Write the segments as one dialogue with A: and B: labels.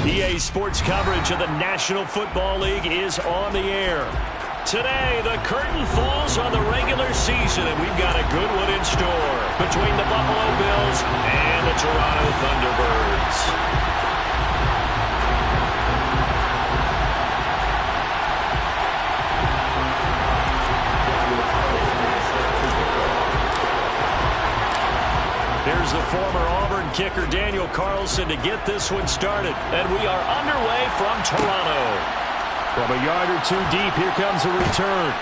A: EA Sports coverage of the National Football League is on the air. Today, the curtain falls on the regular season, and we've got a good one in store between the Buffalo Bills and the Toronto Thunderbirds. Here's the former Auburn kicker, Daniel Carlson, to get this one started. And we are underway from Toronto. From a yard or two deep, here comes a return.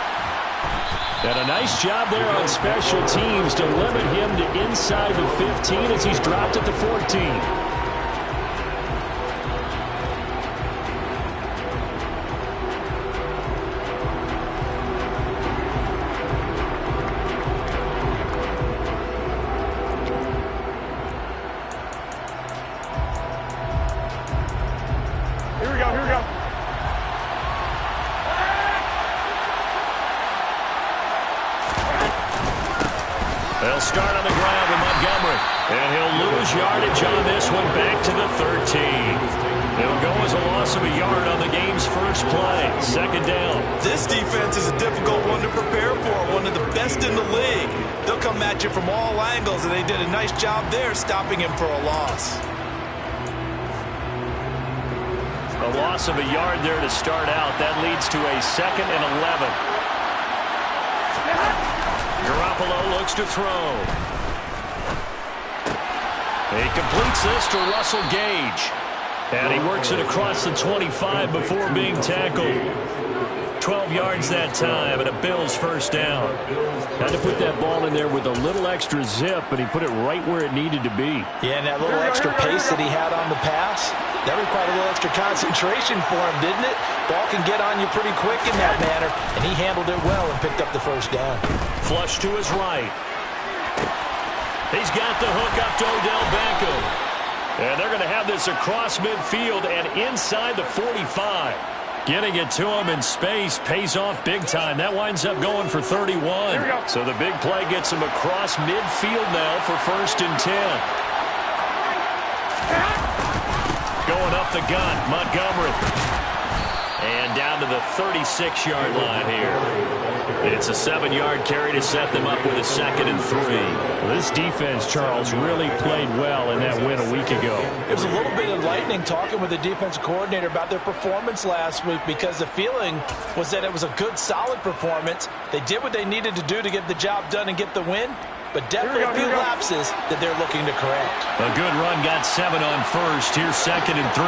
A: And a nice job there on special teams to limit him to inside the 15 as he's dropped at the 14. They'll start on the ground with Montgomery. And he'll lose yardage on this one back to the 13. It'll go as a loss of a yard on the game's first play. Second down.
B: This defense is a difficult one to prepare for, one of the best in the league. They'll come at you from all angles, and they did a nice job there stopping him for a loss.
A: A loss of a yard there to start out. That leads to a 2nd and 11. Garoppolo looks to throw. He completes this to Russell Gage. And he works it across the 25 before being tackled. 12 yards that time, and a Bills first down. Had to put that ball in there with a little extra zip, and he put it right where it needed to be.
B: Yeah, and that little extra pace that he had on the pass, that required a little extra concentration for him, didn't it? Ball can get on you pretty quick in that manner, and he handled it well and picked up the first down.
A: Flush to his right. He's got the hook up to Odell Beckham. And they're going to have this across midfield and inside the 45. Getting it to him in space pays off big time. That winds up going for 31. So the big play gets him across midfield now for 1st and 10. Going up the gun, Montgomery. And down to the 36-yard line here. It's a 7-yard carry to set them up with a 2nd and 3.
C: Well, this defense, Charles, really played well in that win a week ago.
B: It was a little bit enlightening talking with the defensive coordinator about their performance last week, because the feeling was that it was a good, solid performance. They did what they needed to do to get the job done and get the win, but definitely a few lapses that they're looking to correct.
A: A good run, got 7 on first. Here's 2nd and 3.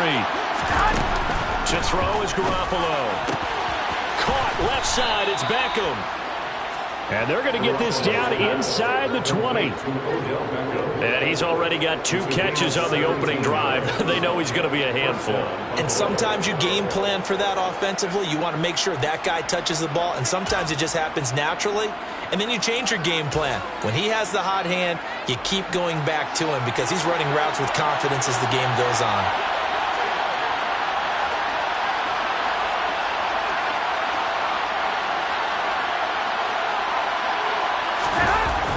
A: To throw is Garoppolo. Caught left side, it's Beckham.
C: And they're going to get this down inside the 20.
A: And he's already got 2 catches on the opening drive. They know he's going to be a handful.
B: And sometimes you game plan for that offensively. You want to make sure that guy touches the ball, and sometimes it just happens naturally. And then you change your game plan. When he has the hot hand, you keep going back to him because he's running routes with confidence as the game goes on.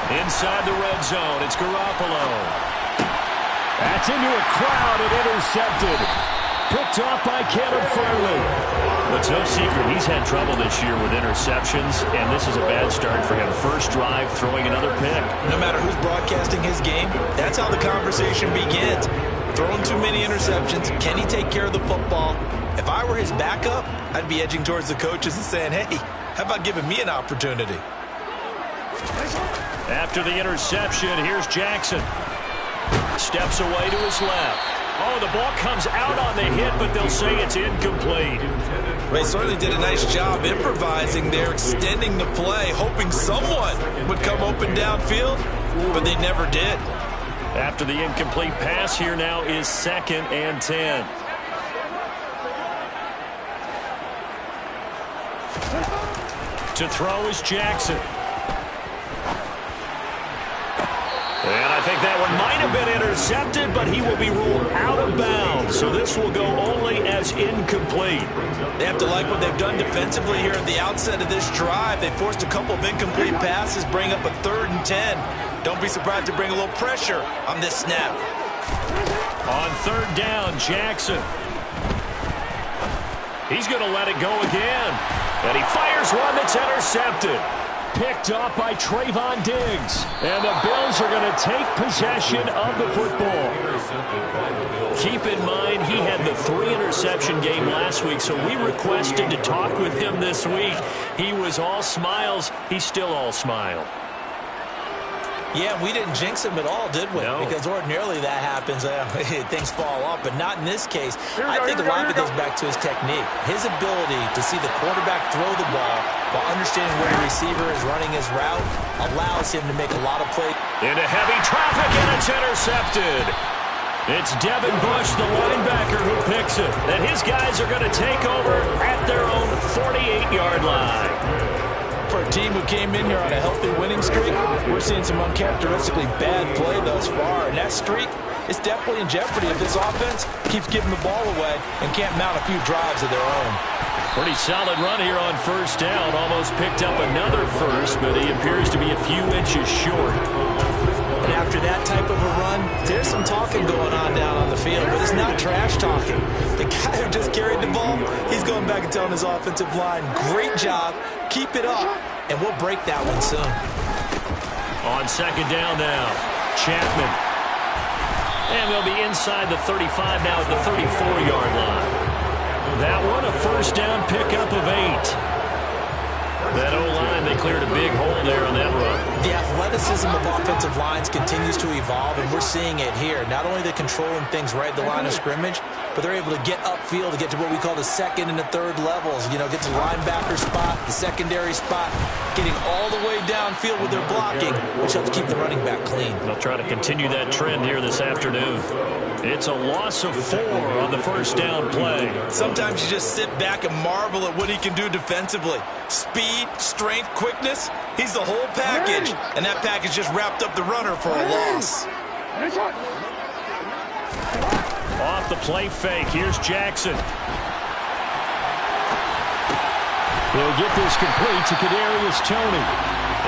A: Inside the red zone, it's Garoppolo.
C: That's into a crowd and intercepted. Picked off by Caleb Farley.
A: It's no secret he's had trouble this year with interceptions, and this is a bad start for him. First drive, throwing another pick.
B: No matter who's broadcasting his game, that's how the conversation begins. Throwing too many interceptions, can he take care of the football? If I were his backup, I'd be edging towards the coaches and saying, hey, how about giving me an opportunity?
A: After the interception, here's Jackson. Steps away to his left. Oh, the ball comes out on the hit, but they'll say it's incomplete.
B: They certainly did a nice job improvising there, extending the play, hoping someone would come open downfield, but they never did.
A: After the incomplete pass, here now is 2nd and 10. To throw is Jackson. And I think that one might have been intercepted, but he will be ruled out of bounds. So this will go only as incomplete.
B: They have to like what they've done defensively here at the outset of this drive. They forced a couple of incomplete passes, bring up a 3rd and 10. Don't be surprised to bring a little pressure on this snap.
A: On 3rd down, Jackson. He's going to let it go again. And he fires one that's intercepted.
C: Picked off by Trayvon Diggs. And the Bills are going to take possession of the football.
A: Keep in mind, he had the 3-interception game last week, so we requested to talk with him this week. He was all smiles. He's still all smile.
B: Yeah, we didn't jinx him at all, did we?
A: No.
B: Because ordinarily that happens. Things fall off, but not in this case. I think a lot of it goes back to his technique. His ability to see the quarterback throw the ball while understanding where the receiver is running his route allows him to make a lot of plays.
A: Into heavy traffic, and it's intercepted. It's Devin Bush, the linebacker, who picks it. And his guys are going to take over at their own 48-yard line.
B: For a team who came in here on a healthy winning streak, we're seeing some uncharacteristically bad play thus far. And that streak is definitely in jeopardy if this offense keeps giving the ball away and can't mount a few drives of their own.
A: Pretty solid run here on 1st down. Almost picked up another first, but he appears to be a few inches short.
B: And after that type of a run, there's some talking going on down on the field, but it's not trash talking. The guy who just carried the ball, he's going back and telling his offensive line, great job, keep it up, and we'll break that one soon.
A: On 2nd down now, Chapman. And they'll be inside the 35 now at the 34-yard line. That one a 1st down pickup of 8. That O-line, they cleared a big hole there on that run.
B: The athleticism of offensive lines continues to evolve, and we're seeing it here. Not only are they controlling things right at the line of scrimmage, but they're able to get upfield to get to what we call the 2nd and the 3rd levels. You know, get to the linebacker spot, the secondary spot, getting all the way downfield with their blocking, which helps keep the running back clean.
A: They'll try to continue that trend here this afternoon. It's a loss of 4 on the 1st down play.
B: Sometimes you just sit back and marvel at what he can do defensively. Speed, strength, quickness, he's the whole package. And that package just wrapped up the runner for a loss.
A: Off the play fake, here's Jackson.
C: He'll get this complete to Kadarius Toney.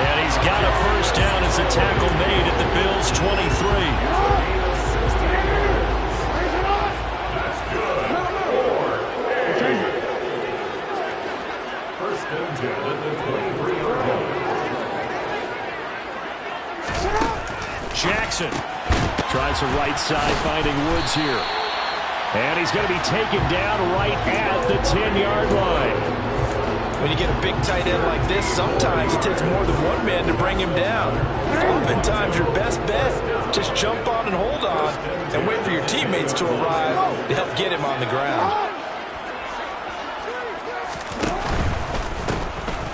A: And he's got a 1st down as a tackle made at the Bills' 23. Jackson
C: tries a right side, finding Woods here. And he's going to be taken down right at the 10-yard line.
B: When you get a big tight end like this, sometimes it takes more than one man to bring him down. Oftentimes, your best bet, just jump on and hold on and wait for your teammates to arrive to help get him on the ground.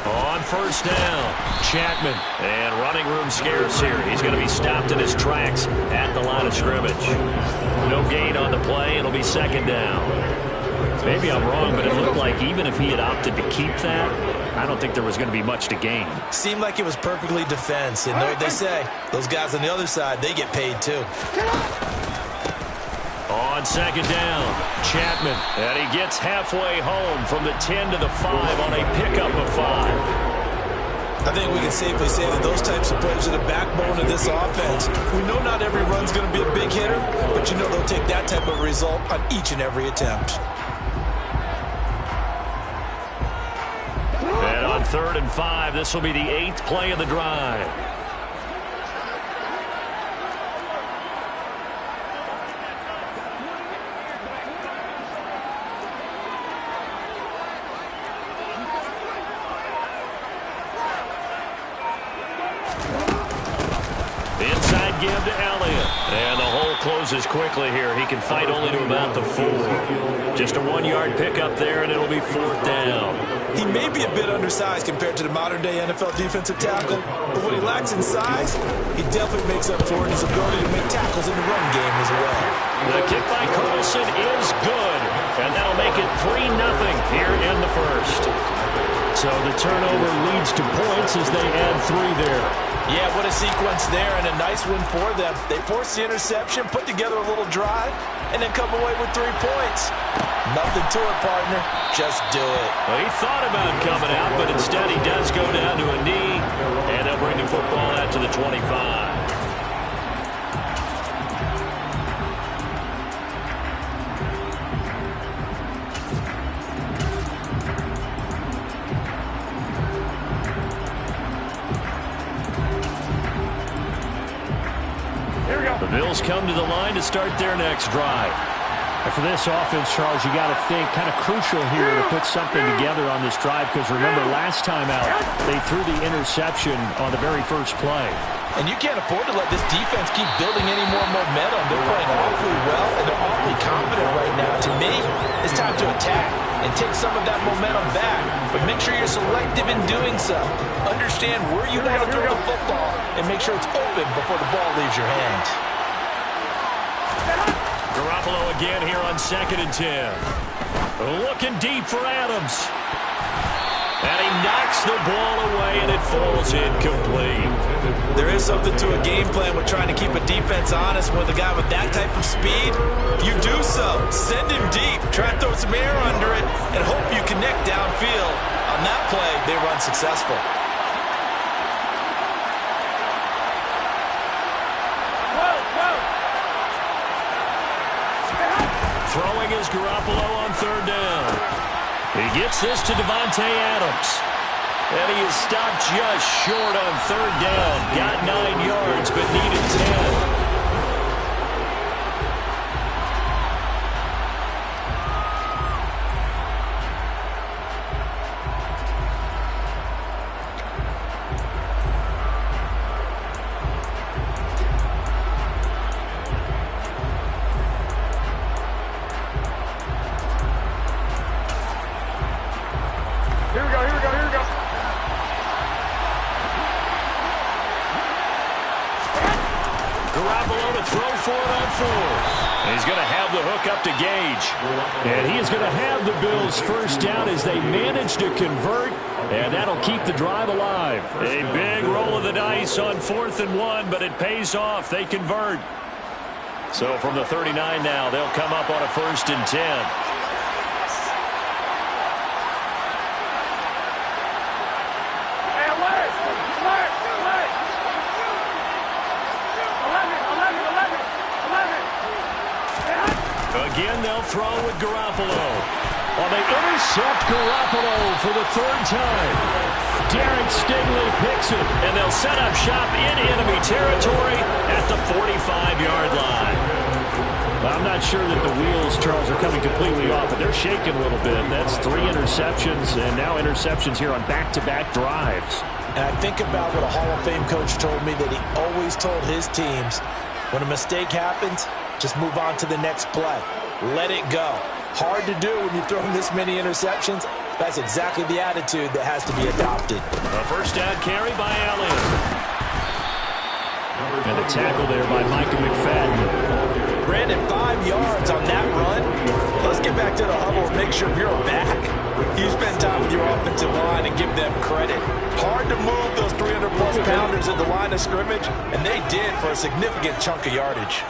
A: On 1st down, Chapman. And running room scarce here. He's going to be stopped in his tracks at the line of scrimmage. No gain on the play. It'll be 2nd down. Maybe I'm wrong, but it looked like even if he had opted to keep that, I don't think there was going to be much to gain.
B: Seemed like it was perfectly defense. And know what they say? Those guys on the other side, they get paid too.
A: On 2nd down, Chapman. And he gets halfway home from the 10 to the 5 on a pickup of 5.
B: I think we can safely say that those types of plays are the backbone of this offense. We know not every run's going to be a big hitter, but you know they'll take that type of result on each and every attempt.
A: And on 3rd and 5, this will be the 8th play of the drive. Inside give to Elliott. And the whole closes quickly here. He can fight only to about the 4. Just a 1-yard pickup there, and it'll be 4th down.
B: He may be a bit undersized compared to the modern-day NFL defensive tackle, but what he lacks in size, he definitely makes up for it in his ability to make tackles in the run game as well.
A: The kick by Carlson is good, and that'll make it 3-0 here in the first. So the turnover leads to points as they add 3 there.
B: Yeah, what a sequence there, and a nice win for them. They forced the interception, put together a little drive, and then come away with 3 points. Nothing to it, partner. Just do it.
A: Well, he thought about coming out, but instead he does go down to a knee, and they'll bring the football out to the 25. The Bills come to the line to start their next drive.
C: And for this offense, Charles, you got to think kind of crucial here to put something together on this drive, because remember last time out they threw the interception on the very first play.
B: And you can't afford to let this defense keep building any more momentum. They're playing awfully well, and they're awfully confident right now. To me, it's time to attack and take some of that momentum back. But make sure you're selective in doing so. Understand where you want to throw the football and make sure it's open before the ball leaves your hands.
A: Garoppolo again here on 2nd and 10. Looking deep for Adams. And he knocks the ball away, and it falls incomplete.
B: There is something to a game plan with trying to keep a defense honest with a guy with that type of speed. You do so. Send him deep. Try and throw some air under it and hope you connect downfield. On that play, they run successful.
A: Throwing is Garoppolo on 3rd down. He gets this to Davante Adams. And he is stopped just short on 3rd down. Got 9 yards, but needed 10. Garoppolo to throw for it on 4th. He's going to have the hook up to Gage.
C: And he is going to have the Bills 1st down as they manage to convert, and that'll keep the drive alive.
A: A big roll of the dice on 4th and 1, but it pays off. They convert. So from the 39 now, they'll come up on a 1st and 10. Again, they'll throw with Garoppolo.
C: Well, they intercept Garoppolo for the 3rd time. Derek Stingley picks it.
A: And they'll set up shop in enemy territory at the 45-yard line.
C: Well, I'm not sure that the wheels, Charles, are coming completely off, but they're shaking a little bit. That's 3 interceptions, and now interceptions here on back-to-back drives.
B: And I think about what a Hall of Fame coach told me that he always told his teams, when a mistake happens, just move on to the next play. Let it go. Hard to do when you're throwing this many interceptions. That's exactly the attitude that has to be adopted.
A: A 1st down carry by Allen.
C: And a tackle there by Micah McFadden.
B: Brandon, 5 yards on that run. Let's get back to the huddle and make sure you're back. You spend time with your offensive line and give them credit. Hard to move those 300-plus pounders at the line of scrimmage, and they did for a significant chunk of yardage.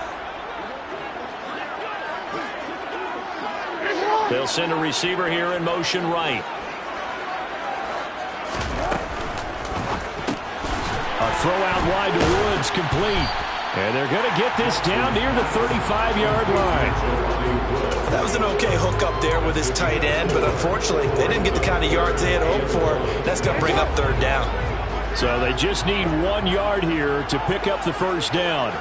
A: They'll send a receiver here in motion right.
C: A throw out wide to Woods, complete. And they're going to get this down near the 35-yard line.
B: That was an okay hook up there with his tight end, but unfortunately, they didn't get the kind of yards they had hoped for. That's going to bring up 3rd down.
C: So they just need 1 yard here to pick up the 1st down.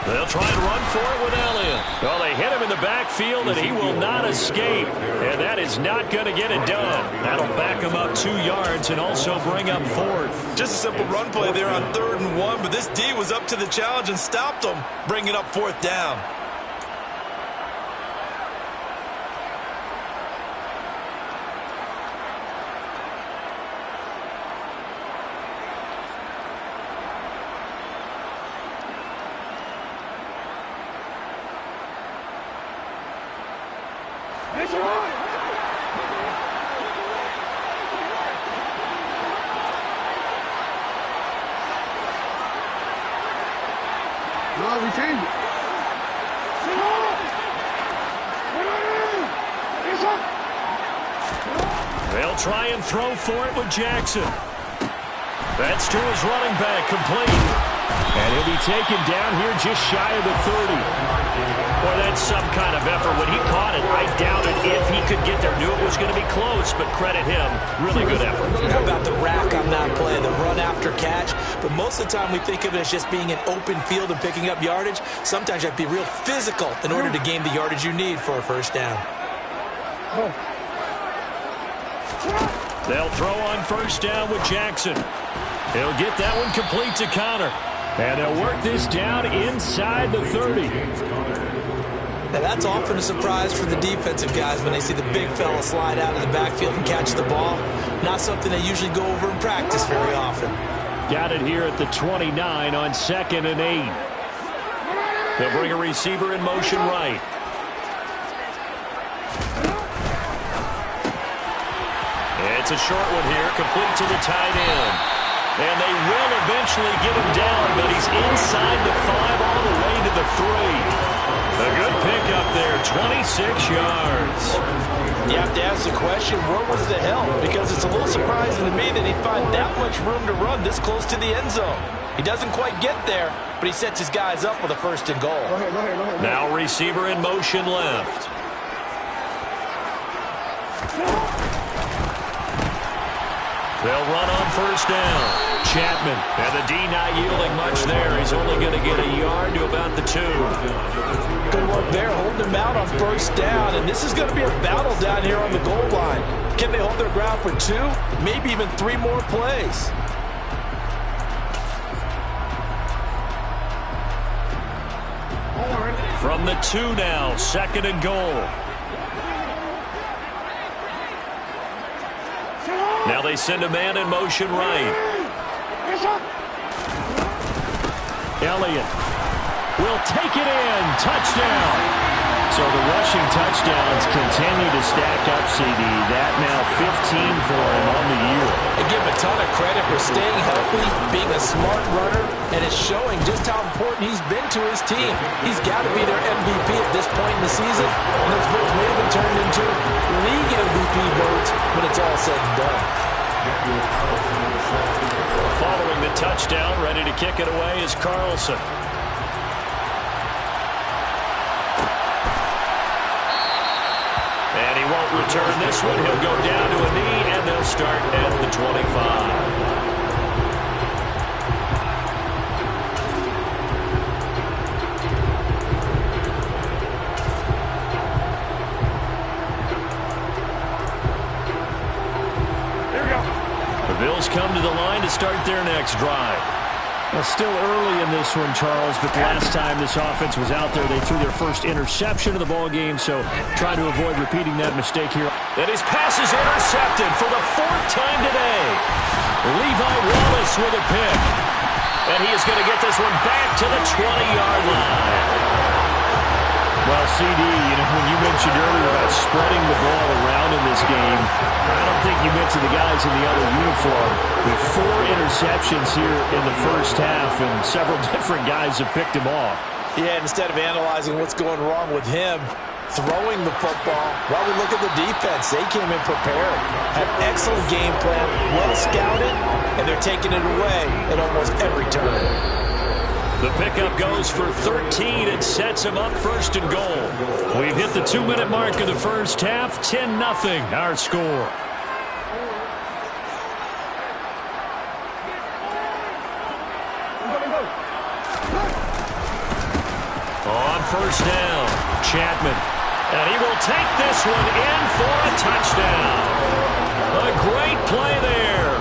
A: They'll try and run for it with Elliott. Well, they backfield, and he will not escape. And that is not going to get it done. That'll back him up 2 yards and also bring up 4th.
B: Just a simple run play there on 3rd and 1, but this D was up to the challenge and stopped him, bringing up 4th down.
A: They'll try and throw for it with Jackson. That's to his running back, complete. And he'll be taken down here just shy of the 30. Boy, that's some kind of effort. When he caught it, I doubted if he could get there. Knew it was going to be close, but credit him. Really good effort.
B: How about the rack on that play, the run after catch? But most of the time we think of it as just being an open field and picking up yardage. Sometimes you have to be real physical in order to gain the yardage you need for a first down.
A: They'll throw on first down with Jackson. He'll get that one complete to Connor. And they'll work this down inside the 30.
B: Now that's often a surprise for the defensive guys when they see the big fella slide out of the backfield and catch the ball. Not something they usually go over in practice very often.
A: Got it here at the 29 on 2nd and 8. They'll bring a receiver in motion right. It's a short one here, complete to the tight end. And they will eventually get him down, but he's inside the 5 all the way to the 3. A good pickup there, 26 yards.
D: You have to ask the question, where was the help? Because it's a little surprising to me that he'd find that much room to run this close to the end zone. He doesn't quite get there, but he sets his guys up with a 1st and goal.
A: Now receiver in motion left. They'll run on first down. Chapman, and the D not yielding much there. He's only going to get a yard to about the 2.
D: Good work there, holding him out on first down, and this is going to be a battle down here on the goal line. Can they hold their ground for 2, maybe even 3 more plays?
A: From the 2 now, 2nd and goal. Now they send a man in motion right. Elliott will take it in. Touchdown. So the rushing touchdowns continue to stack up, CD. That now 15 for him on the year.
D: I give him a ton of credit for staying healthy, being a smart runner, and it's showing just how important he's been to his team. He's got to be their MVP at this point in the season, and those votes may have been turned into league MVP votes when it's all said and done.
A: Following the touchdown, ready to kick it away is Carlson. And he won't return this one. He'll go down to a knee, and they'll start at the 25. Bills come to the line to start their next drive.
C: Well, still early in this one, Charles, but the last time this offense was out there, they threw their first interception of the ball game, so try to avoid repeating that mistake here.
A: And his pass is intercepted for the 4th time today. Levi Wallace with a pick. And he is going to get this one back to the 20-yard line.
C: Well, CD, when you mentioned earlier about spreading the ball around in this game, I don't think you meant to the guys in the other uniform. With 4 interceptions here in the first half, and several different guys have picked him off.
D: Yeah, instead of analyzing what's going wrong with him, throwing the football, well, we look at the defense. They came in prepared, had excellent game plan, well scouted, and they're taking it away at almost every turn.
A: The pickup goes for 13 and sets him up 1st and goal. We've hit the 2-minute mark of the first half. 10-0 our score. On first down, Chapman. And he will take this one in for a touchdown. A great play there.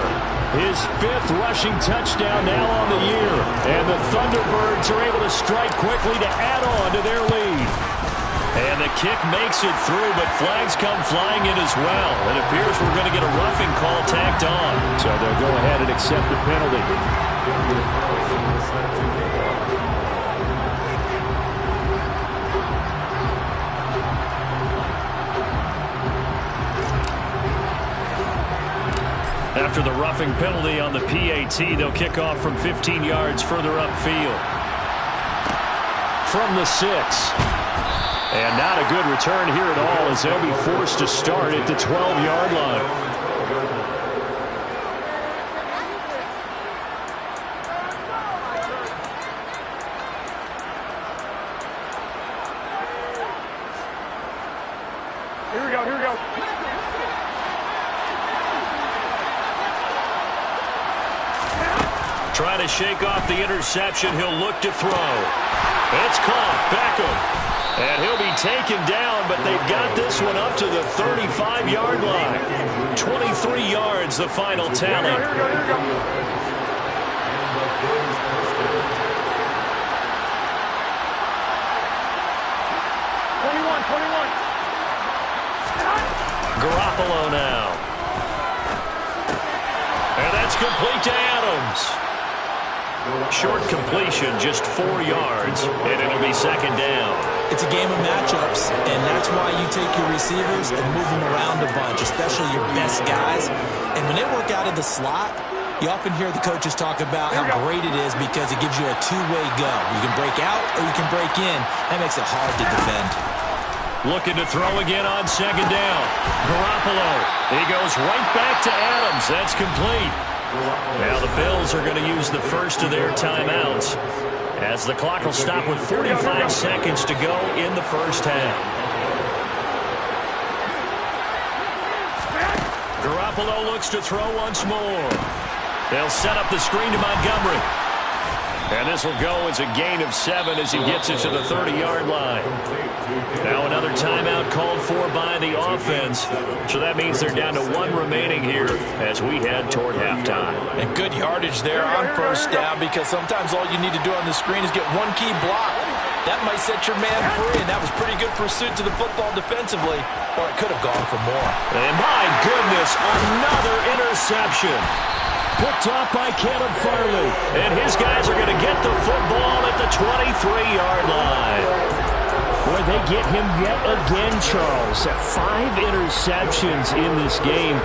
C: His 5th rushing touchdown now on the year. And the Thunderbirds are able to strike quickly to add on to their lead.
A: And the kick makes it through, but flags come flying in as well. It appears we're going to get a roughing call tacked on.
C: So they'll go ahead and accept the penalty.
A: After the roughing penalty on the PAT, they'll kick off from 15 yards further upfield. From the 6. And not a good return here at all as they'll be forced to start at the 12-yard line.
E: Here we go, here we go.
A: Trying to shake off the interception. He'll look to throw. It's caught. Beckham. And he'll be taken down, but they've got this one up to the 35-yard line. 23 yards, the final tally.
E: Here we go, here we go. 21.
A: Garoppolo now. And that's complete to Adams. Short completion, just 4 yards, and it'll be second down.
B: It's a game of matchups, and that's why you take your receivers and move them around a bunch, especially your best guys. And when they work out of the slot, you often hear the coaches talk about how great it is because it gives you a two-way go. You can break out or you can break in. That makes it hard to defend.
A: Looking to throw again on second down. Garoppolo. He goes right back to Adams. That's complete. Now the Bills are going to use the first of their timeouts as the clock will stop with 45 seconds to go in the first half. Garoppolo looks to throw once more. They'll set up the screen to Montgomery. And this will go as a gain of 7 as he gets it to the 30-yard line. Now another timeout called for by the offense. So that means they're down to 1 remaining here as we head toward halftime.
D: And good yardage there on first down because sometimes all you need to do on the screen is get one key block. That might set your man free, and that was pretty good pursuit to the football defensively, or it could have gone for more.
A: And my goodness, another interception. Picked off by Caleb Farley. And his guys are going to get the football at the 23-yard line.
C: Boy, they get him yet again, Charles. 5 interceptions in this game.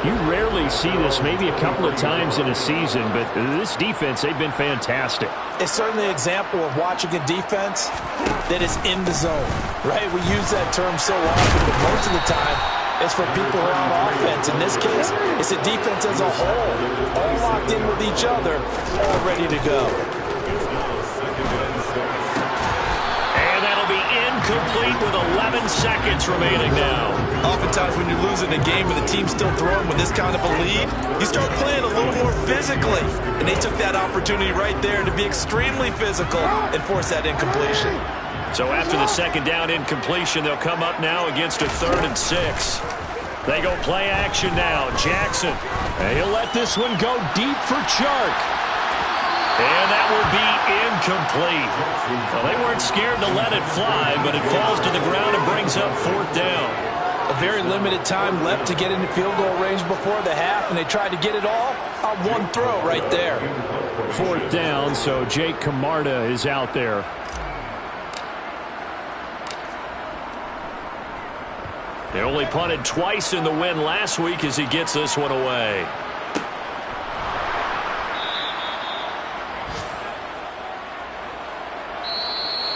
C: You rarely see this, maybe a couple of times in a season, but this defense, they've been fantastic.
B: It's certainly an example of watching a defense that is in the zone, right? We use that term so often, but most of the time, it's for people who are on offense. In this case, it's a defense as a whole, all locked in with each other, all ready to go.
A: And that'll be incomplete with 11 seconds remaining now.
D: Oftentimes when you're losing a game with a team still throwing with this kind of a lead, you start playing a little more physically. And they took that opportunity right there to be extremely physical and force that incompletion.
A: So after the second down incompletion, they'll come up now against a 3rd and 6. They go play action now. Jackson.
C: And he'll let this one go deep for Chark.
A: And that will be incomplete. Well, they weren't scared to let it fly, but it falls to the ground and brings up 4th down.
D: A very limited time left to get into field goal range before the half, and they tried to get it all on one throw right there.
C: 4th down, so Jake Camarda is out there.
A: They only punted twice in the win last week as he gets this one away.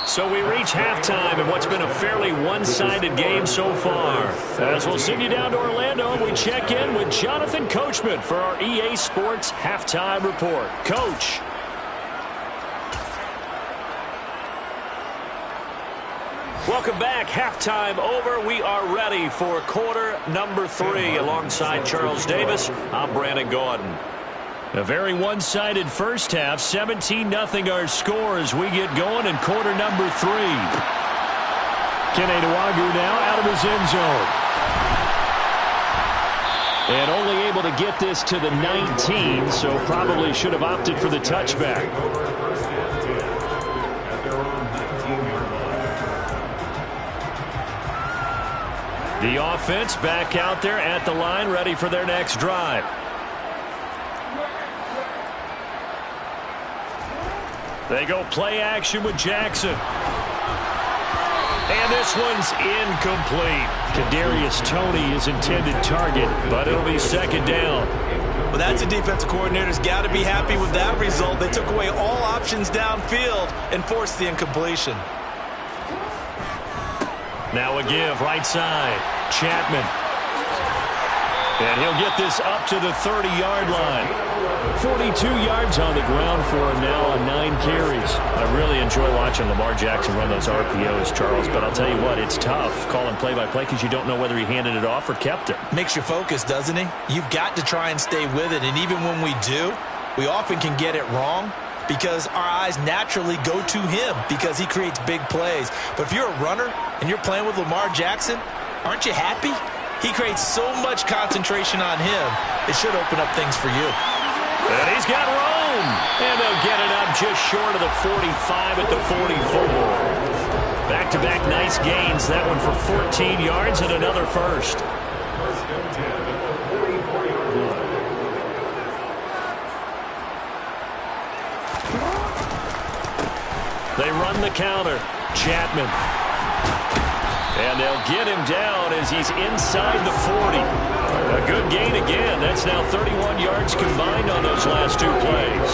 A: So we reach halftime in what's been a fairly one-sided game so far. As we'll send you down to Orlando, we check in with Jonathan Coachman for our EA Sports Halftime Report. Coach. Welcome back. Halftime over. We are ready for quarter number 3. Alongside Charles Davis, I'm Brandon Gordon. A very one-sided first half. 17-0 our score as we get going in quarter number 3.
C: Kenenuagu now out of his end zone. And only able to get this to the 19, so probably should have opted for the touchback. The offense back out there at the line, ready for their next drive. They go play action with Jackson. And this one's incomplete. Kadarius Toney is intended target, but it'll be second down.
B: Well, that's a defensive coordinator's got to be happy with that result. They took away all options downfield and forced the incompletion.
C: Now a give, right side. Chapman. And he'll get this up to the 30-yard line. 42 yards on the ground for him now on 9 carries. I really enjoy watching Lamar Jackson run those RPOs, Charles, but I'll tell you what, it's tough calling play-by-play because you don't know whether he handed it off or kept it.
B: Makes you focus, doesn't he? You've got to try and stay with it, and even when we do, we often can get it wrong because our eyes naturally go to him because he creates big plays. But if you're a runner and you're playing with Lamar Jackson, aren't you happy? He creates so much concentration on him, it should open up things for you.
C: And he's got room. And they'll get it up just short of the 45 at the 44. Back-to-back nice gains. That one for 14 yards and another first. They run the counter. Chapman. And they'll get him down as he's inside the 40. A good gain again. That's now 31 yards combined on those last 2 plays.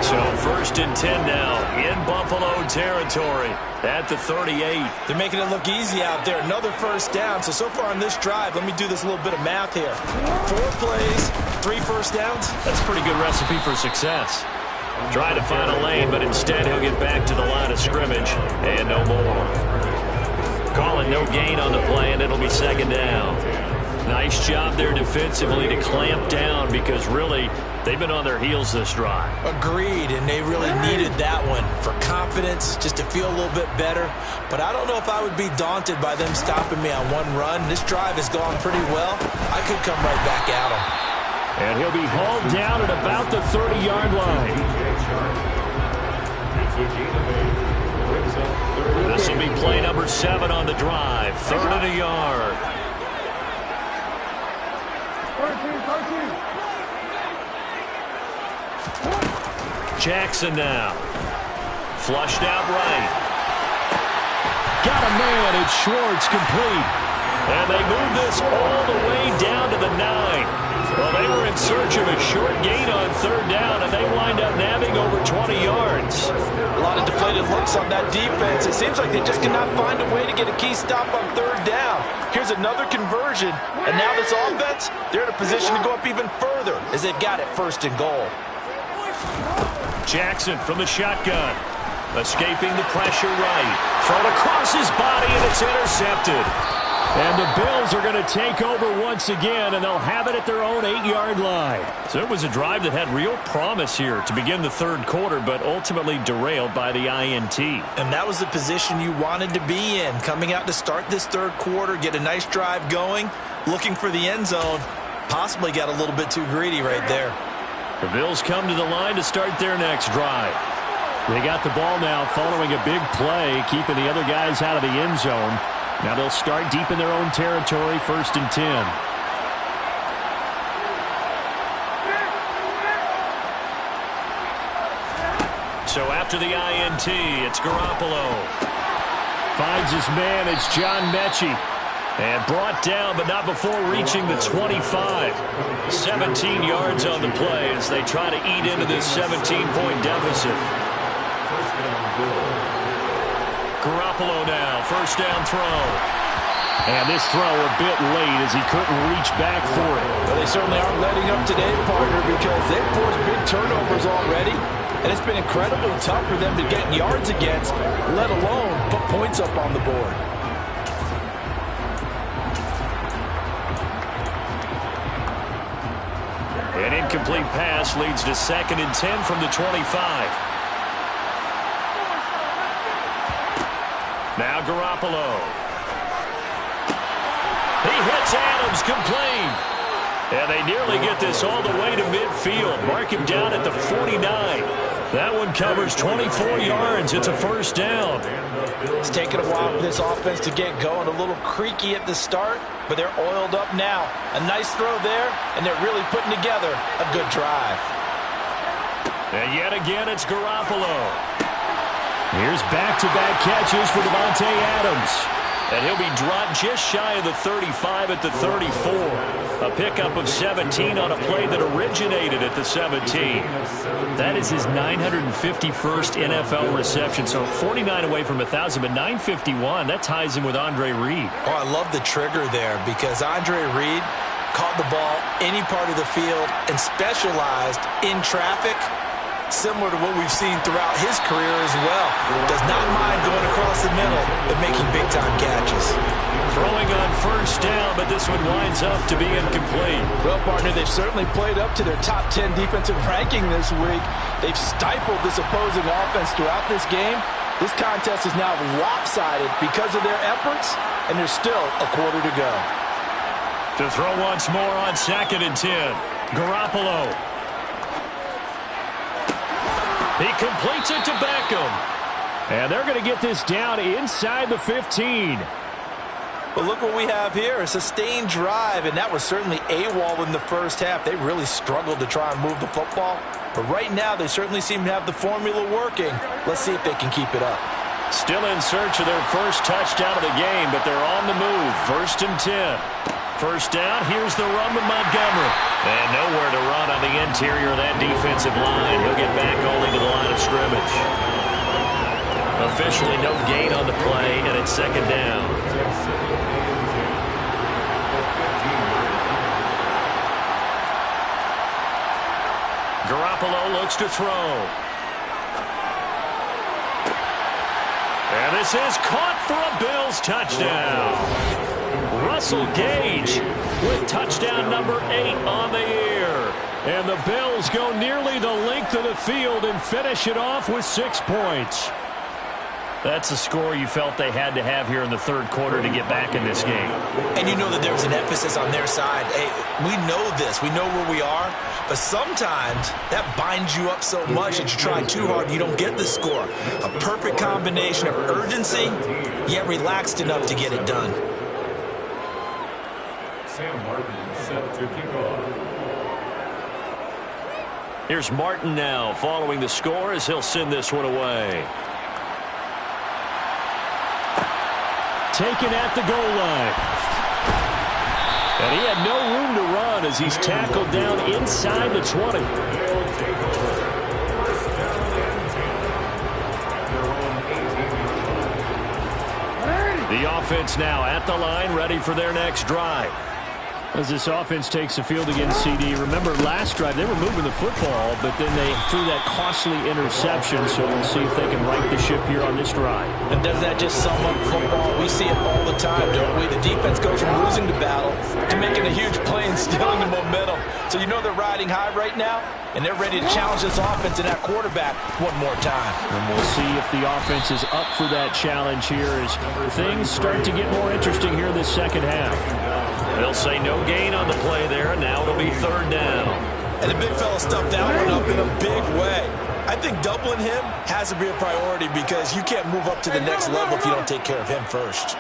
C: So 1st and 10 now in Buffalo territory at the 38.
B: They're making it look easy out there. Another first down. So far on this drive, let me do this little bit of math here. 4 plays, 3 first downs.
C: That's a pretty good recipe for success. Trying to find a lane, but instead he'll get back to the line of scrimmage and no more. Calling no gain on the play, and it'll be second down. Nice job there defensively to clamp down because really they've been on their heels this drive.
B: Agreed, and they really needed that one for confidence, just to feel a little bit better. But I don't know if I would be daunted by them stopping me on one run. This drive has gone pretty well. I could come right back at them.
C: And he'll be hauled down at about the 30-yard line. This will be play number 7 on the drive. 3rd and a yard. Jackson now. Flushed out right. Got a man. It's Schwartz, complete. And they move this all the way down to the 9. Well, they were in search of a short gain on 3rd down, and they wind up nabbing over 20 yards.
B: A lot of deflated looks on that defense. It seems like they just cannot find a way to get a key stop on 3rd down. Here's another conversion, and now this offense, they're in a position to go up even further as they've got it 1st and goal.
C: Jackson from the shotgun. Escaping the pressure right. Thrown across his body, and it's intercepted. And the Bills are going to take over once again, and they'll have it at their own 8-yard line. So it was a drive that had real promise here to begin the 3rd quarter, but ultimately derailed by the INT.
B: And that was the position you wanted to be in, coming out to start this 3rd quarter, get a nice drive going, looking for the end zone. Possibly got a little bit too greedy right there.
C: The Bills come to the line to start their next drive. They got the ball now following a big play, keeping the other guys out of the end zone. Now they'll start deep in their own territory, 1st and 10. So after the INT, it's Garoppolo. Finds his man, it's John Mechie. And brought down, but not before reaching the 25. 17 yards on the play as they try to eat into this 17-point deficit. Garoppolo now, 1st down throw. And this throw a bit late as he couldn't reach back for it.
D: Well, they certainly aren't letting up today, partner, because they've forced big turnovers already. And it's been incredibly tough for them to get yards against, let alone put points up on the board.
C: An incomplete pass leads to 2nd and 10 from the 25. Now Garoppolo.
A: He hits Adams complete. And they nearly get this all the way to midfield. Mark him down at the 49. That one covers 24 yards. It's a first down.
D: It's taken a while for this offense to get going. A little creaky at the start, but they're oiled up now. A nice throw there, and they're really putting together a good drive.
A: And yet again, it's Garoppolo. Here's back-to-back catches for Davante Adams. And he'll be dropped just shy of the 35 at the 34. A pickup of 17 on a play that originated at the 17. That is his 951st NFL reception. So 49 away from 1,000, but 951. That ties him with Andre Reed.
B: Oh, I love the trigger there because Andre Reed caught the ball any part of the field and specialized in traffic, similar to what we've seen throughout his career as well. Does not mind going across the middle and making big-time catches.
A: Throwing on first down, but this one winds up to be incomplete.
D: Well, partner, they've certainly played up to their top 10 defensive ranking this week. They've stifled this opposing offense throughout this game. This contest is now lopsided because of their efforts, and there's still a quarter to go.
A: To throw once more on 2nd and 10. Garoppolo. He completes it to Beckham. And they're going to get this down inside the 15.
B: But look what we have here, a sustained drive, and that was certainly AWOL in the first half. They really struggled to try and move the football. But right now, they certainly seem to have the formula working. Let's see if they can keep it up.
A: Still in search of their first touchdown of the game, but they're on the move. 1st and 10. First down, here's the run with Montgomery. And nowhere to run on the interior of that defensive line. He'll get back only to the line of scrimmage. Officially no gain on the play, and it's 2nd down. Garoppolo looks to throw. And this is caught for a Bills touchdown. Russell Gage with touchdown number 8 on the year. And the Bills go nearly the length of the field and finish it off with 6 points. That's a score you felt they had to have here in the 3rd quarter to get back in this game.
B: And you know that there was an emphasis on their side. Hey, we know this. We know where we are. But sometimes that binds you up so much that you try too hard, you don't get the score. A perfect combination of urgency, yet relaxed enough to get it done.
F: Sam Martin set to kick off.
A: Here's Martin now following the score as he'll send this one away. Taken at the goal line. And he had no room to run as he's tackled down inside the 20. The offense now at the line, ready for their next drive. As this offense takes the field against CD, remember last drive they were moving the football, but then they threw that costly interception, so we'll see if they can right the ship here on this drive.
D: And does that just sum up football? We see it all the time, don't we? The defense goes from losing the battle to making a huge play and stealing the momentum. So you know they're riding high right now, and they're ready to challenge this offense and that quarterback one more time.
A: And we'll see if the offense is up for that challenge here as things start to get more interesting here in this 2nd half. They'll say no gain on the play there, and now it'll be 3rd down.
B: And the big fella stuffed that one up in a big way. I think doubling him has to be a priority because you can't move up to the next level if you don't take care of him first.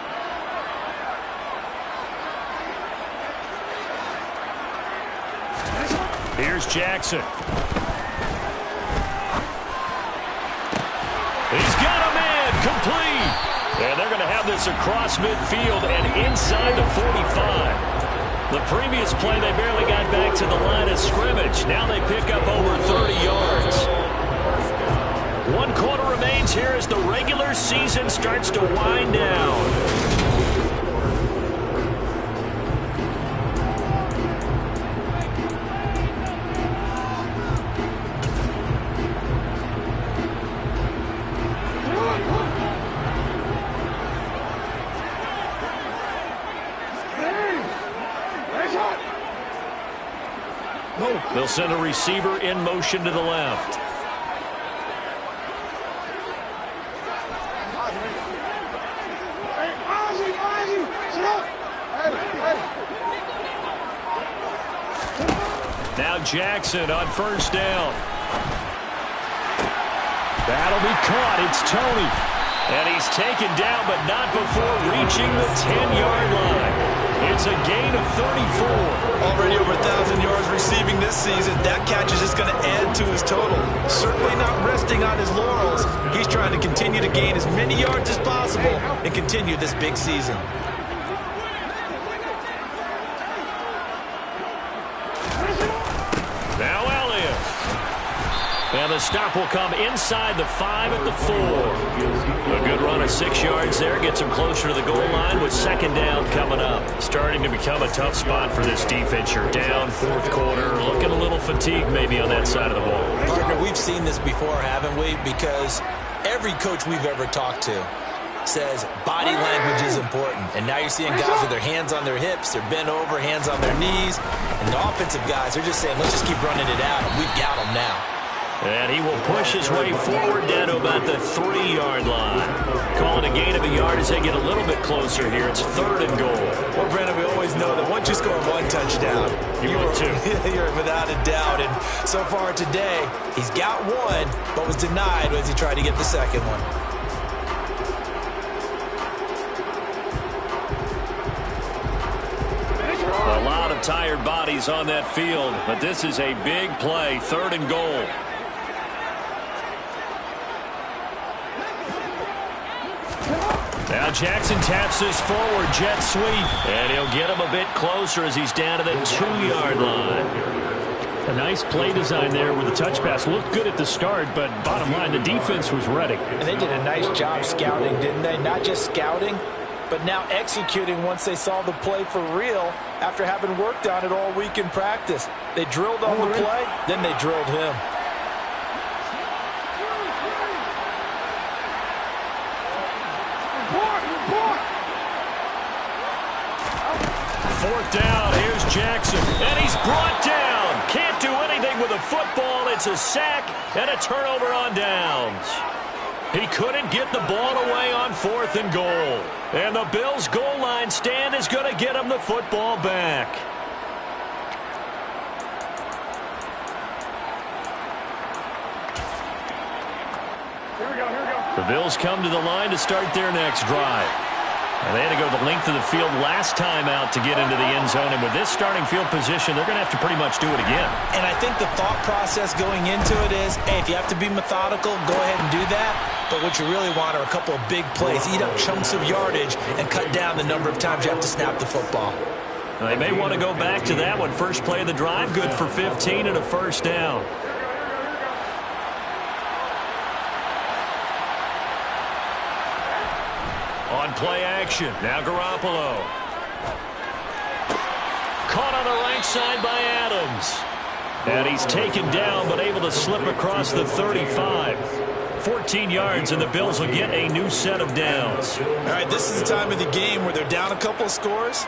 A: Here's Jackson. He's got a man complete. And they're going to have this across midfield and inside the 45. The previous play, they barely got back to the line of scrimmage. Now they pick up over 30 yards. 1 quarter remains here as the regular season starts to wind down. They'll send a receiver in motion to the left. Jackson on first down. That'll be caught. It's Tony. And he's taken down, but not before reaching the 10-yard line. It's a gain of 34.
B: Already over 1,000 yards receiving this season. That catch is just going to add to his total. Certainly not resting on his laurels. He's trying to continue to gain as many yards as possible and continue this big season.
A: Now Elliott. And the stop will come inside the 5 at the 4. A good run of 6 yards there. Gets him closer to the goal line with second down coming up. Starting to become a tough spot for this defense. You're down fourth quarter. Looking a little fatigued maybe on that side of the ball.
B: Partner, we've seen this before, haven't we? Because every coach we've ever talked to says body language is important. And now you're seeing guys with their hands on their hips, they're bent over, hands on their knees. And the offensive guys, they're just saying, let's just keep running it out. And we've got them now.
A: And he will push his way forward down to about the 3-yard line. Calling a gain of a yard as they get a little bit closer here. It's 3rd and goal.
B: Well, Brandon, we always know that once you score one touchdown,
A: you're
B: without a doubt. And so far today, he's got one, but was denied as he tried to get the second one.
A: A lot of tired bodies on that field, but this is a big play. 3rd and goal. Now Jackson taps this forward jet sweep, and he'll get him a bit closer as he's down to the 2-yard line.
C: A nice play design there with the touch pass. Looked good at the start, but bottom line, the defense was ready.
D: And they did a nice job scouting, didn't they? Not just scouting, but now executing once they saw the play for real after having worked on it all week in practice. They drilled on the play, then they drilled him.
A: Fourth down, here's Jackson, and he's brought down. Can't do anything with a football. It's a sack and a turnover on downs. He couldn't get the ball away on 4th and goal. And the Bills' goal line stand is going to get him the football back.
E: Here we go.
A: The Bills come to the line to start their next drive. And they had to go the length of the field last time out to get into the end zone. And with this starting field position, they're going to have to pretty much do it again.
B: And I think the thought process going into it is, hey, if you have to be methodical, go ahead and do that. But what you really want are a couple of big plays. Eat up chunks of yardage and cut down the number of times you have to snap the football.
A: They may want to go back to that one. First play of the drive, good for 15 and a first down. On play action, now Garoppolo. Caught on the right side by Adams. And he's taken down, but able to slip across the 35. 14 yards, and the Bills will get a new set of downs.
B: All right, this is the time of the game where they're down a couple of scores,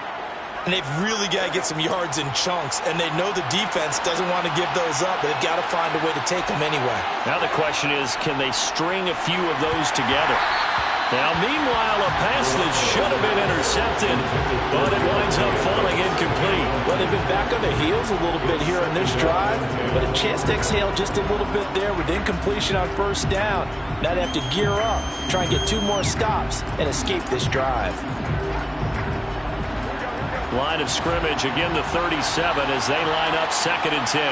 B: and they've really got to get some yards in chunks, and they know the defense doesn't want to give those up, but they've got to find a way to take them anyway.
A: Now the question is, can they string a few of those together? Now, meanwhile, a pass that should have been intercepted, but it winds up falling incomplete.
D: Well, they've been back on their heels a little bit here on this drive, but a chance to exhale just a little bit there with incompletion on first down. Now they have to gear up, try and get 2 more stops, and escape this drive.
A: Line of scrimmage, again the 37 as they line up 2nd and 10.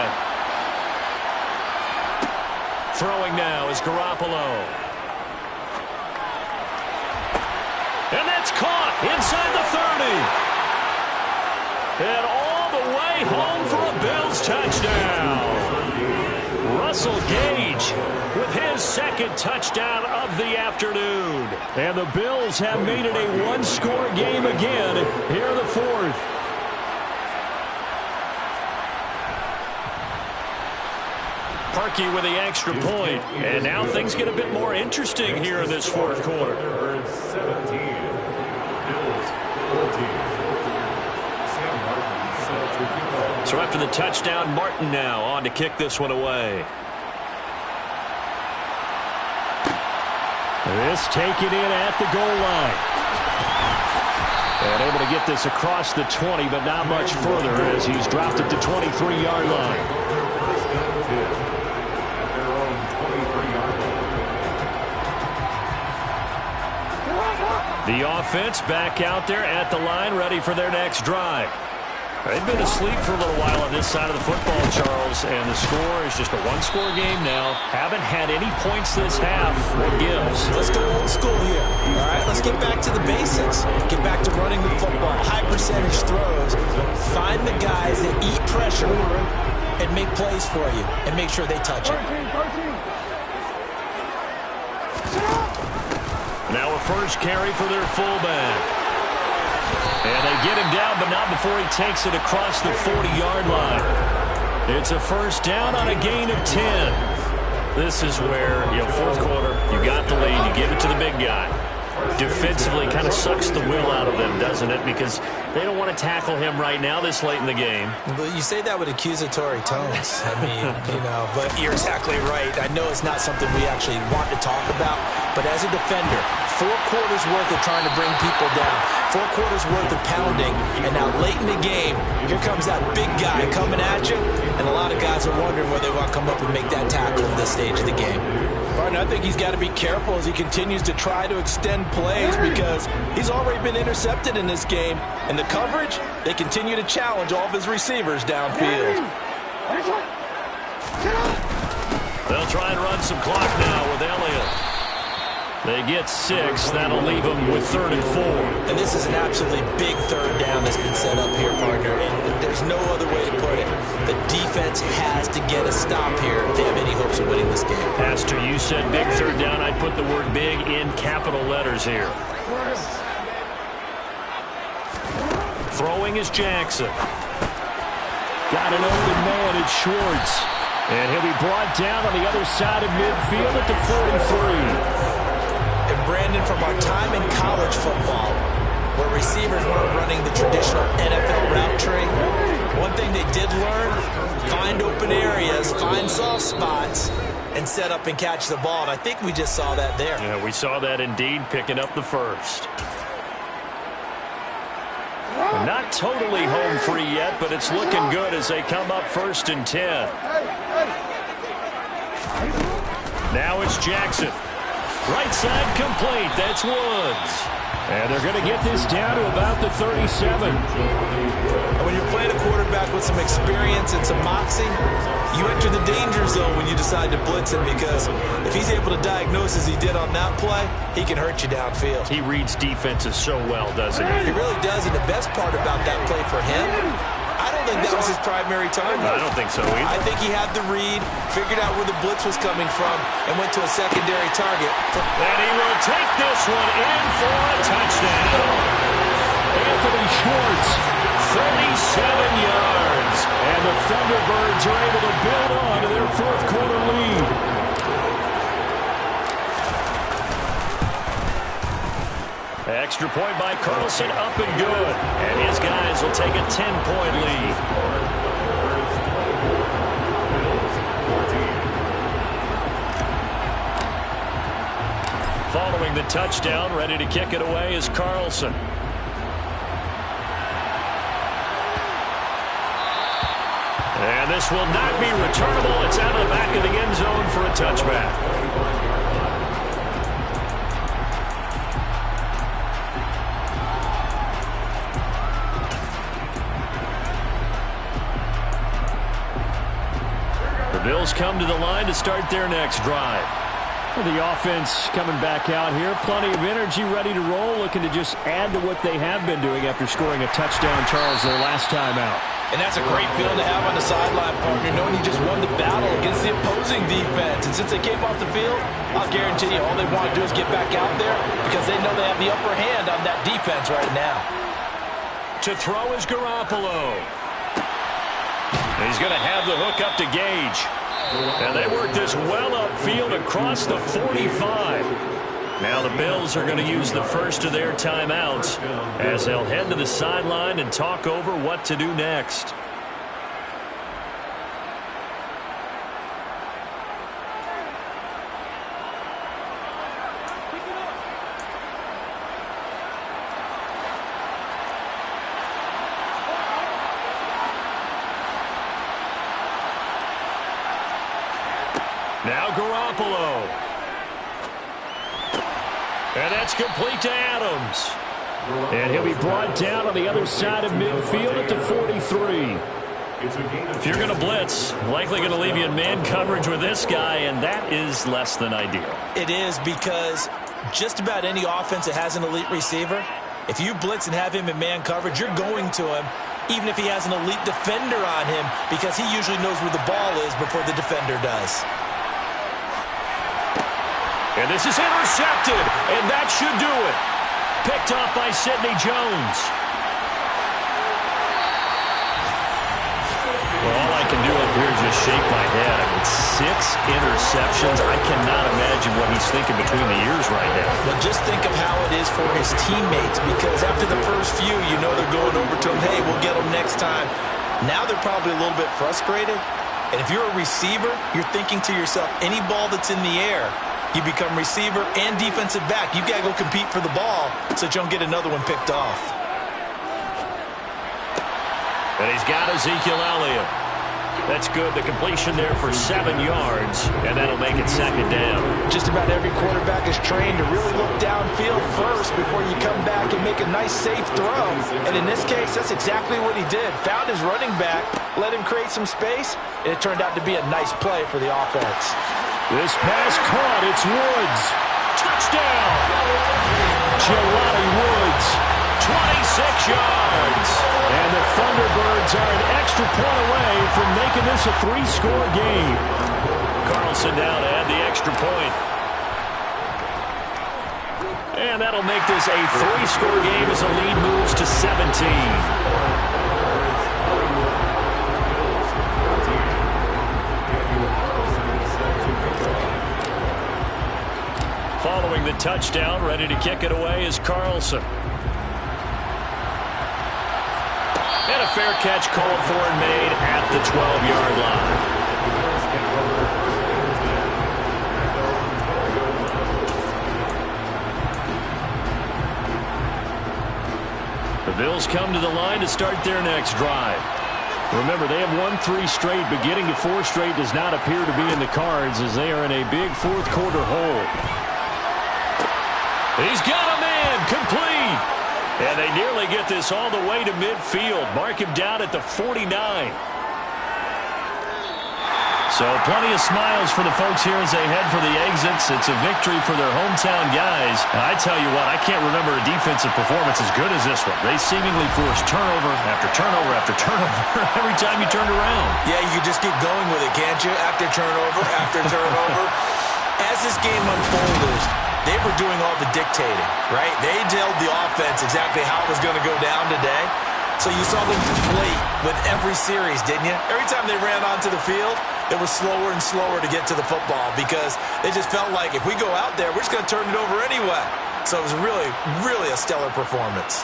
A: Throwing now is Garoppolo. And that's caught inside the 30. And all the way home for a Bills touchdown. Russell Gage with his 2nd touchdown of the afternoon. And the Bills have made it a 1-score game again here in the 4th. Parkey with the extra point. And now things get a bit more interesting here in this 4th quarter.
F: 17. Bills 14.
A: So after the touchdown, Martin now on to kick this one away.
C: This taken in at the goal line. And able to get this across the 20, but not much further as he's dropped at the 23-yard line.
F: attempted at their own 23-yard line.
A: The offense back out there at the line, ready for their next drive. They've been asleep for a little while on this side of the football, Charles, and the score is just a one-score game now. Haven't had any points this half. What gives?
B: Let's go old school here. All right, let's get back to the basics. Get back to running the football, high-percentage throws. Find the guys that eat pressure and make plays for you and make sure they touch it.
A: Now a first carry for their fullback. And they get him down, but not before he takes it across the 40-yard line. It's a first down on a gain of 10. This is where, fourth quarter, you got the lead, you give it to the big guy. Defensively kind of sucks the will out of them, doesn't it? Because they don't want to tackle him right now this late in the game.
B: But you say that with accusatory tones. I mean, but you're exactly right. I know it's not something we actually want to talk about, but as a defender, 4 quarters worth of trying to bring people down, 4 quarters worth of pounding, and now late in the game, here comes that big guy coming at you, and a lot of guys are wondering whether they want to come up and make that tackle at this stage of the game.
D: Martin, I think he's got to be careful as he continues to try to extend plays because he's already been intercepted in this game, and the coverage, they continue to challenge all of his receivers downfield.
A: They'll try and run some clock now with Elliott. They get 6. That'll leave them with 3rd and 4.
B: And this is an absolutely big third down that's been set up here, partner. And there's no other way to put it. The defense has to get a stop here if they have any hopes of winning this game.
A: Pastor, you said big third down. I'd put the word big in capital letters here. Throwing is Jackson.
C: Got an open man, it's Schwartz. And he'll be brought down on the other side of midfield at the 43.
B: And Brandon, from our time in college football, where receivers weren't running the traditional NFL route tree, one thing they did learn, find open areas, find soft spots, and set up and catch the ball. And I think we just saw that there.
A: Yeah, we saw that indeed, picking up the first. Not totally home free yet, but it's looking good as they come up 1st and 10. Now it's Jackson. Right side complete. That's Woods.
C: And they're going to get this down to about the 37.
B: And when you're playing a quarterback with some experience and some moxie, you enter the danger zone when you decide to blitz him, because if he's able to diagnose as he did on that play, he can hurt you downfield.
A: He reads defenses so well, doesn't he?
B: He really does, and the best part about that play for him, I don't think that was his primary target.
A: I don't think so either.
B: I think he had the read, figured out where the blitz was coming from, and went to a secondary target.
A: And he will take this one in for a touchdown.
C: Anthony Schwartz,
A: 37 yards.
C: And the Thunderbirds are able to build on to their 4th quarter lead.
A: Extra point by Carlson, up and good. And his guys will take a 10-point lead. Following the touchdown, ready to kick it away is Carlson. And this will not be returnable. It's out of the back of the end zone for a touchback. Bills come to the line to start their next drive.
C: Well, the offense coming back out here. Plenty of energy, ready to roll, looking to just add to what they have been doing after scoring a touchdown, Charles, their last time out.
D: And that's a great feeling to have on the sideline, partner, knowing you just won the battle against the opposing defense. And since they came off the field, I'll guarantee you all they want to do is get back out there because they know they have the upper hand on that defense right now.
A: To throw is Garoppolo. He's going to have the hook up to Gage. And they work this well upfield across the 45. Now the Bills are going to use the first of their timeouts as they'll head to the sideline and talk over what to do next. Now Garoppolo. And that's complete to Adams.
C: And he'll be brought down on the other side of midfield at the 43.
A: If you're going to blitz, likely going to leave you in man coverage with this guy, and that is less than ideal.
B: It is, because just about any offense that has an elite receiver, if you blitz and have him in man coverage, you're going to him, even if he has an elite defender on him, because he usually knows where the ball is before the defender does.
A: And this is intercepted, and that should do it. Picked off by Sidney Jones. Well, all I can do up here is just shake my head. I mean, 6 interceptions. I cannot imagine what he's thinking between the ears right now.
B: Well, just think of how it is for his teammates, because after the first few, you know they're going over to him, hey, we'll get him next time. Now they're probably a little bit frustrated. And if you're a receiver, you're thinking to yourself, any ball that's in the air, you become receiver and defensive back. You've got to go compete for the ball so that you don't get another one picked off.
A: And he's got Ezekiel Elliott. That's good. The completion there for 7 yards, and that'll make it 2nd down.
B: Just about every quarterback is trained to really look downfield first before you come back and make a nice, safe throw. And in this case, that's exactly what he did. Found his running back, let him create some space, and it turned out to be a nice play for the offense.
C: This pass caught. It's Woods.
A: Touchdown! Jelani Woods, 26 yards.
C: And the Thunderbirds are an extra point away from making this a 3-score game.
A: Carlson down to add the extra point. And that'll make this a 3-score game as the lead moves to 17. Following the touchdown, ready to kick it away is Carlson. And a fair catch called for and made at the 12-yard line. The Bills come to the line to start their next drive. Remember, they have won 3 straight, but getting to 4 straight does not appear to be in the cards as they are in a big fourth-quarter hole. He's got a man, complete. And they nearly get this all the way to midfield. Mark him down at the 49. So plenty of smiles for the folks here as they head for the exits. It's a victory for their hometown guys. And I tell you what, I can't remember a defensive performance as good as this one. They seemingly forced turnover after turnover after turnover every time you turned around.
B: Yeah, you can just keep going with it, can't you? After turnover, after turnover. As this game unfolded, they were doing all the dictating, right? They told the offense exactly how it was going to go down today. So you saw them deflate with every series, didn't you? Every time they ran onto the field, it was slower and slower to get to the football because they just felt like if we go out there, we're just going to turn it over anyway. So it was really, really a stellar performance.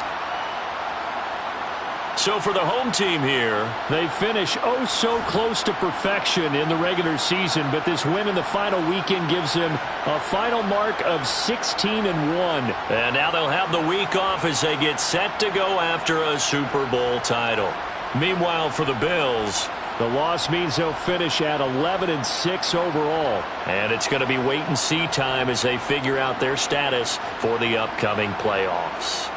A: So for the home team here,
C: they finish oh so close to perfection in the regular season, but this win in the final weekend gives them a final mark of 16-1.
A: And now they'll have the week off as they get set to go after a Super Bowl title. Meanwhile, for the Bills,
C: the loss means they'll finish at 11-6 overall.
A: And it's going to be wait-and-see time as they figure out their status for the upcoming playoffs.